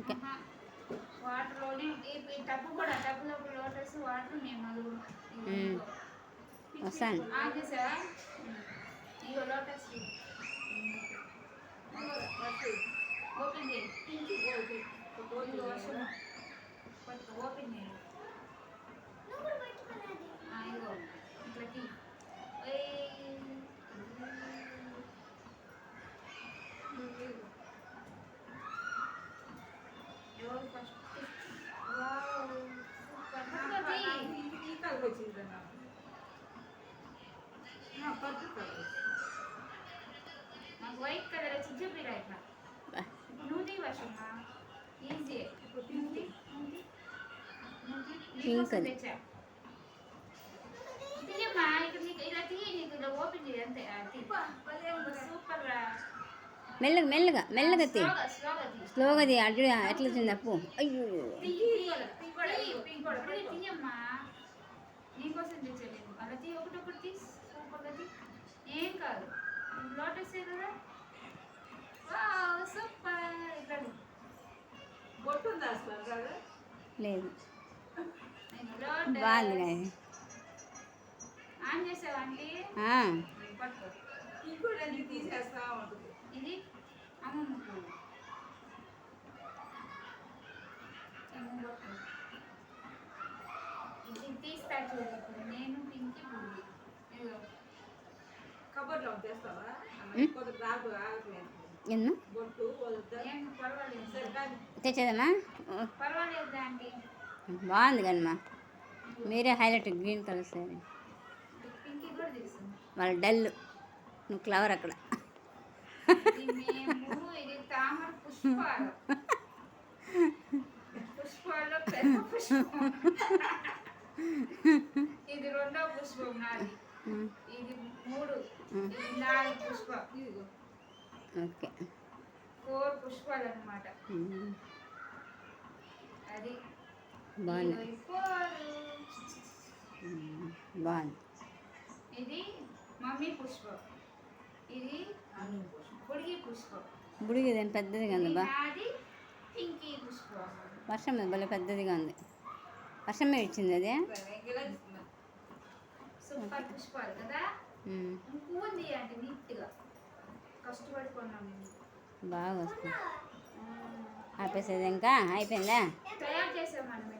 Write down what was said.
Okay. వాటర్లోనే ఈ tub కూడా టబ్బులో లోటస్ వాటర్ మేము అది వస్తాను. ఆన్ చేసావా? ఇగో లోటస్ ఓపెన్ చేయి. ఓపెన్ చేయి. ఇగో ఇట్లా తీ. ఎవరు ఫస్ట్? నాకు వైట్ కలర్ వచ్చి చూపిరా ఇట్లా. నూనె వర్షమా ఈజీ. పింక్ అది. తెచ్చా తీయమ్మా. ఇక్కడ నీకు ఇలా తీయ, నీకు ఇలా ఓపెన్ చేయి అంతే. సూపర్ రా. మెల్లగా మెల్లగా మెల్లగా తీ. స్లోగా తీ. అడ్డు ఎట్లా వచ్చింది అప్పు? అయ్యో తీయమ్మా. నీకోసం తెచ్చలేదు. అలా తీ, ఒకటొకటి తీ. సూపర్గా తీ. ఏం కాదు, లోటస్ కదా. సూపర్. ఇక్కడ బొట్టుందా అసలు? లేదు. లోటస్ బాగుంది. ఆన్ చేసావా ఆంటీ? పట్టుకో. ఇంకోటి తీసేస్తా ఉంటుంది. ఇది అమ్మమ్మ పువ్వు. ఇది తీస్తా చూడు. నేను పింకి పువ్వు కబర్లో తెస్తావా? తెచ్చేదమ్మా. పర్వాలేదు ఆంటీ. బాగుంది కదమ్మా. మీరే highlight green colour sorry. Pinky కూడా తెలుసు. వాళ్ళ డల్, నువ్వు క్లవర్ అక్కడ. ఇది తామర పుష్పాలు. పుష్పాల్లో పెద్ద పుష్పం. ఇది రెండో పుష్పం నాది. ఇది 3, ఇది 4 పుష్పం. ఇదిగో ఓకే. 4 పుష్పాలు అన్నమాట. అది బాగుంది. బాగుంది. ఇది మమ్మీ పుష్పం. ఇది బుడిగి పుష్పం. బుడిగి పెద్దదిగా ఉంది బా. అది పింకీ పుష్పం. వర్షం భలే పెద్దదిగా ఉంది. వర్షమే ఇచ్చింది అది. సూపర్ పుష్పాలు కదా. పువ్వు తీయండి నీట్గా. కష్టపడి కొన్నాము. బాగా వస్తుంది. ఆపేసేది ఇంకా అయిపోయిందా? తయారు చేసాం మనం.